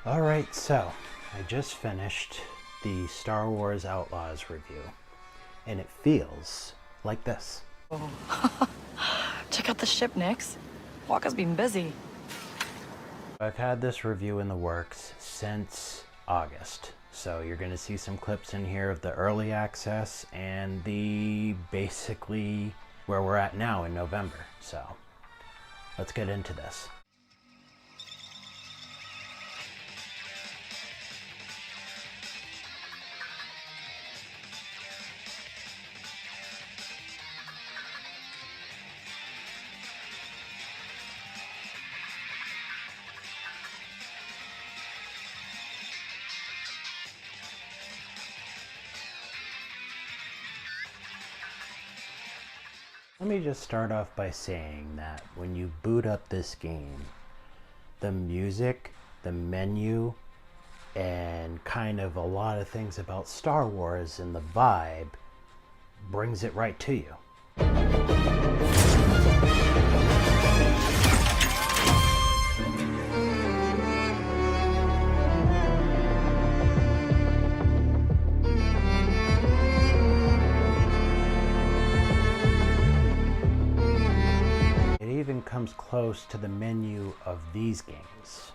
Alright, so I just finished the Star Wars Outlaws review, and it feels like this. Oh. Check out the ship, Nix. Walker's been busy. I've had this review in the works since August, so you're going to see some clips in here of the early access and the basically where we're at now in November. So let's get into this. Let me just start off by saying that when you boot up this game, the music, the menu, and kind of a lot of things about Star Wars and the vibe brings it right to you. Even comes close to the menu of these games.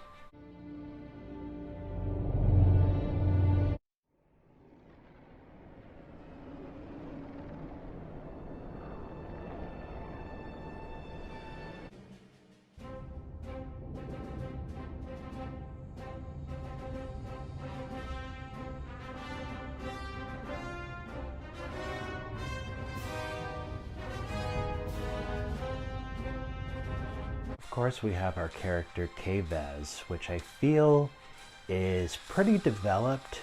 Of course, we have our character Kayvaz, which I feel is pretty developed,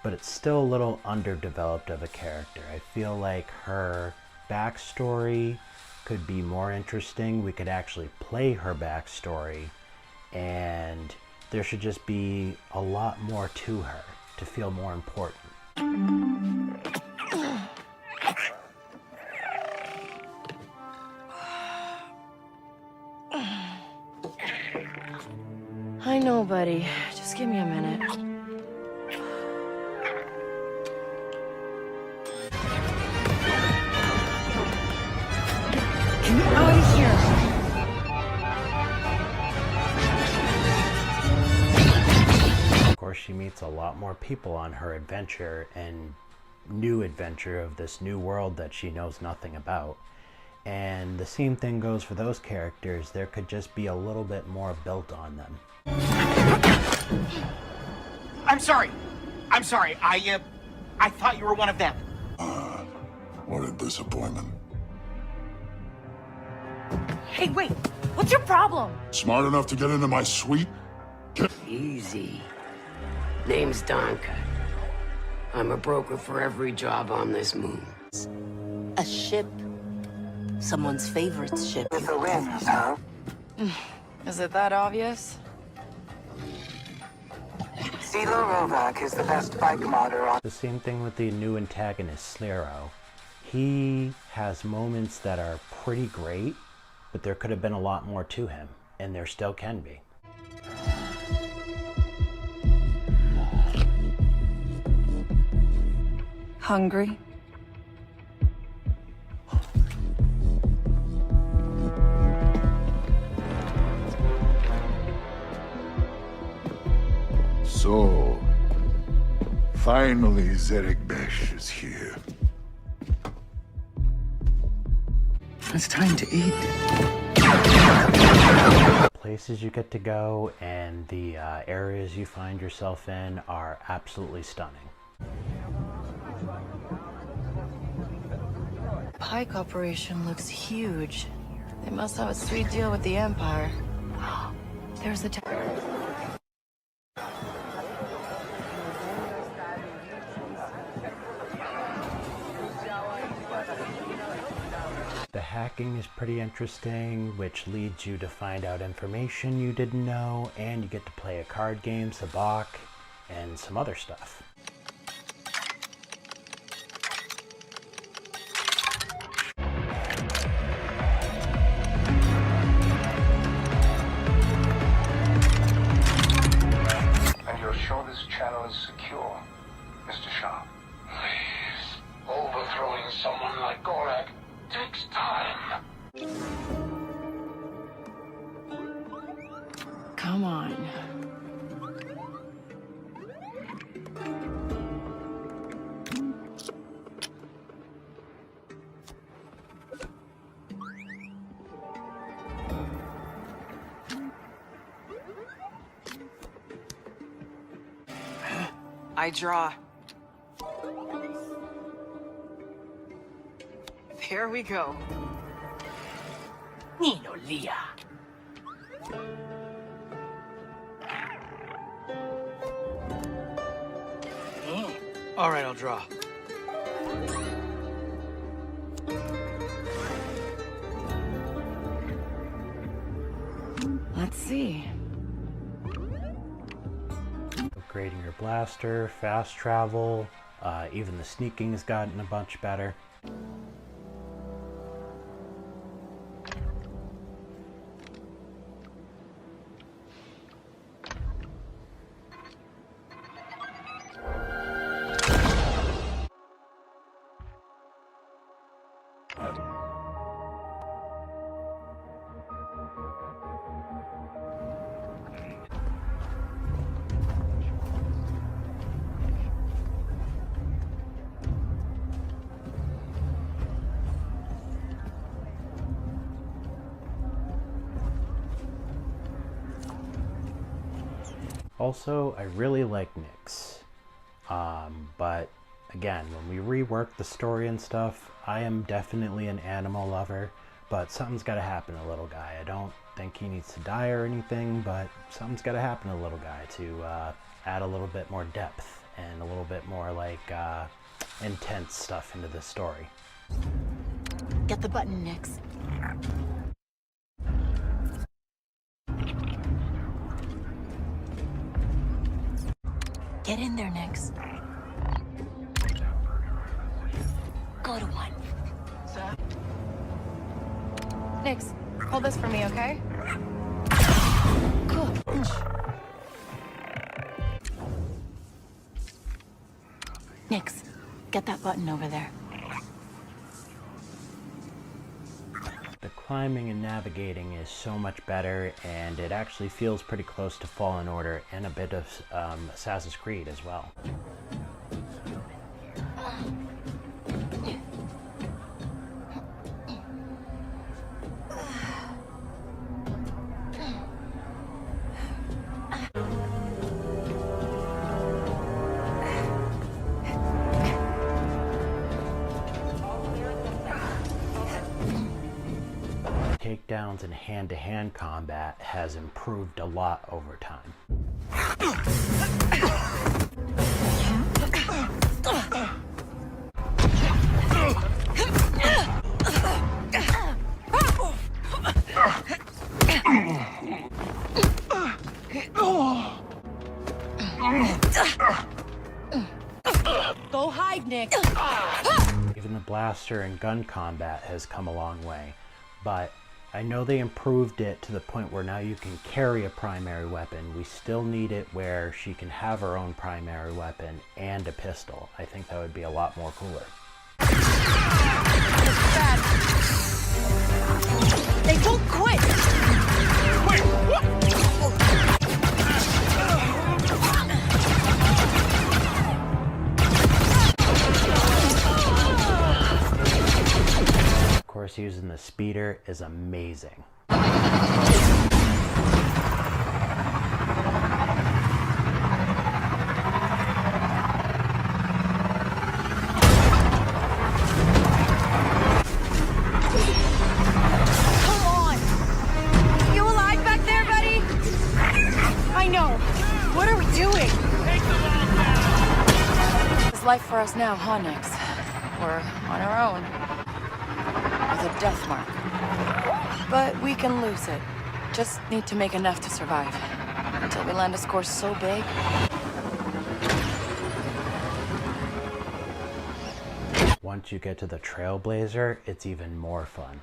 but it's still a little underdeveloped of a character. I feel like her backstory could be more interesting. We could actually play her backstory, and there should just be a lot more to her to feel more important. I know, buddy. Just give me a minute. Get out of here! Of course, she meets a lot more people on her adventure and new adventure of this new world that she knows nothing about. And the same thing goes for those characters. There could just be a little bit more built on them. I'm sorry. I thought you were one of them. What a disappointment. Hey, wait! What's your problem? Smart enough to get into my suite? Easy. Name's Donka. I'm a broker for every job on this moon. A ship. Someone's favorite ship. With the winds, huh? Is it that obvious? Silo Rovak is the best bike modder on... The same thing with the new antagonist, Slero. He has moments that are pretty great, but there could have been a lot more to him, and there still can be. Hungry? So, finally Zerek Besh is here. It's time to eat. Places you get to go and the areas you find yourself in are absolutely stunning. Pike operation looks huge. They must have a sweet deal with the Empire. There's the The hacking is pretty interesting, which leads you to find out information you didn't know, and you get to play a card game, Sabak, and some other stuff. Come on. I draw. There we go. Nino Lia. All right, I'll draw. Let's see. Upgrading your blaster, fast travel, even the sneaking has gotten a bunch better. Also, I really like Nyx, but again, when we rework the story and stuff, I am definitely an animal lover, but something's got to happen to little guy. I don't think he needs to die or anything, but something's got to happen to little guy to add a little bit more depth and a little bit more like intense stuff into the story. Get the button, Nyx. Get in there, Nyx. Go to one. Nyx, hold this for me, okay? Good. Nyx, get that button over there. The climbing and navigating is so much better, and it actually feels pretty close to Fallen Order and a bit of Assassin's Creed as well. Takedowns and hand-to-hand combat has improved a lot over time. Go hide, Nyx. Even the blaster and gun combat has come a long way, but I know they improved it to the point where now you can carry a primary weapon. We still need it where she can have her own primary weapon and a pistol. I think that would be a lot more cooler. They don't quit! Wait, what? Of course, using the speeder is amazing. Life for us now, huh, Nyx? We're on our own. With a death mark. But we can lose it. Just need to make enough to survive. Until we land a score so big. Once you get to the Trailblazer, it's even more fun.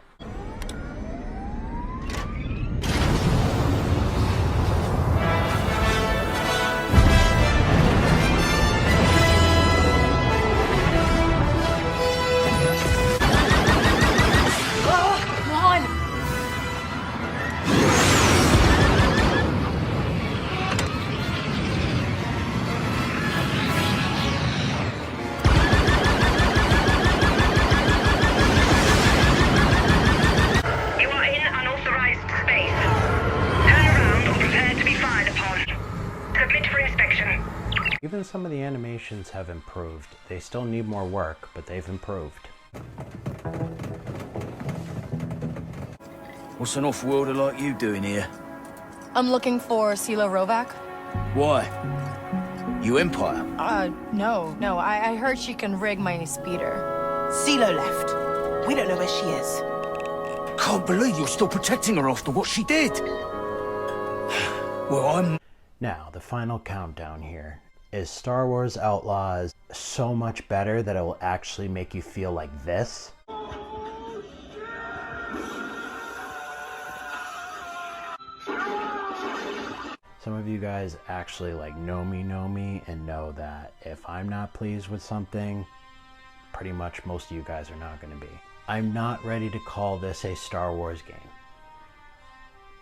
some of the animations have improved. They still need more work, but they've improved. What's an off-worlder like you doing here? I'm looking for Silo Rovac. Why? You Empire? No. I heard she can rig my speeder. CeeLo left. We don't know where she is. Can't believe you're still protecting her after what she did. Well, I'm... Now, the final countdown here. Is Star Wars Outlaws so much better that it will actually make you feel like this? Some of you guys actually like know me and know that if I'm not pleased with something, pretty much most of you guys are not going to be. I'm not ready to call this a Star Wars game.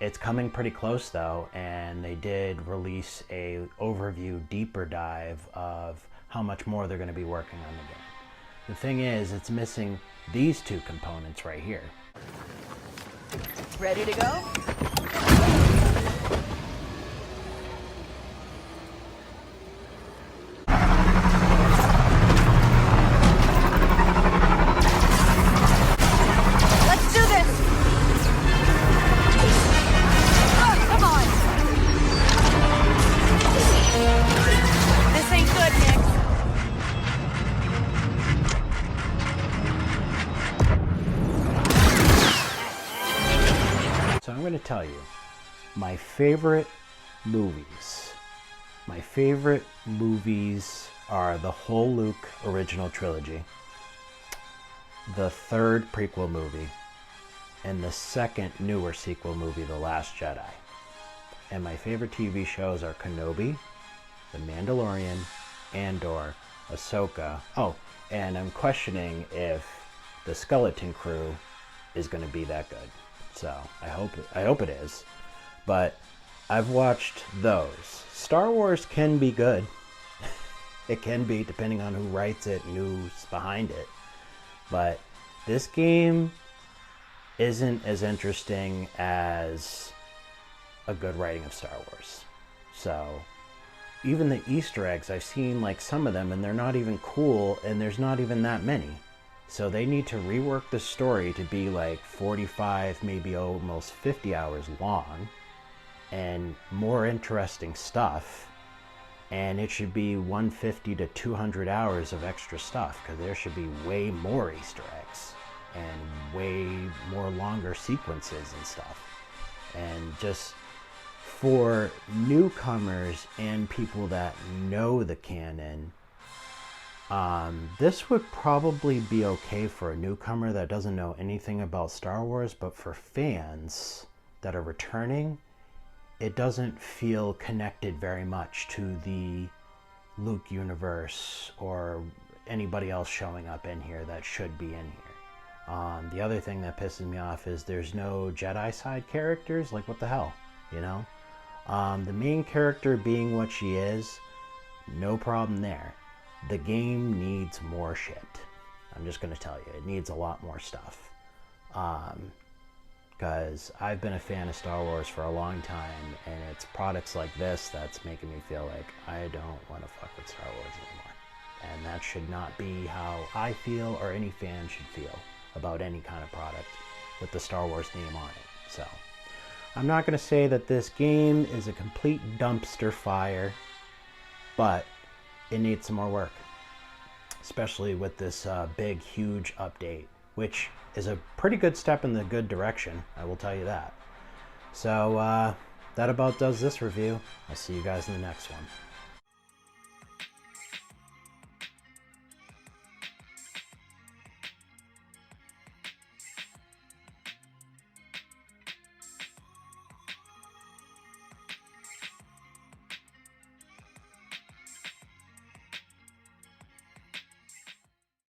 It's coming pretty close though, and they did release a overview deeper dive of how much more they're going to be working on the game. The thing is, it's missing these two components right here. Ready to go? Let's do this! Come on! This ain't good, Nick. So I'm going to tell you, my favorite movies. My favorite movies are the whole Luke original trilogy, the third prequel movie, and the second newer sequel movie, The Last Jedi. And my favorite TV shows are Kenobi, The Mandalorian, Andor, Ahsoka. Oh, and I'm questioning if the Skeleton Crew is going to be that good. So I hope it is. But I've watched those. Star Wars can be good. It can be, depending on who writes it and who's behind it. But this game isn't as interesting as a good writing of Star Wars. So even the Easter eggs, I've seen like some of them and they're not even cool, and there's not even that many. So they need to rework the story to be like 45, maybe almost 50 hours long and more interesting stuff. And it should be 150 to 200 hours of extra stuff, because there should be way more Easter eggs and way more longer sequences and stuff. And just for newcomers and people that know the canon, this would probably be okay for a newcomer that doesn't know anything about Star Wars, but for fans that are returning, it doesn't feel connected very much to the Luke universe or anybody else showing up in here that should be in here. The other thing that pisses me off is there's no Jedi side characters. Like, what the hell, you know? The main character being what she is, no problem there. The game needs more shit. I'm just going to tell you, it needs a lot more stuff. Because I've been a fan of Star Wars for a long time, and it's products like this that's making me feel like I don't want to fuck with Star Wars anymore. And that should not be how I feel or any fan should feel about any kind of product with the Star Wars name on it. So I'm not going to say that this game is a complete dumpster fire, but it needs some more work, especially with this big, huge update, which is a pretty good step in the good direction, I will tell you that. So that about does this review. I'll see you guys in the next one.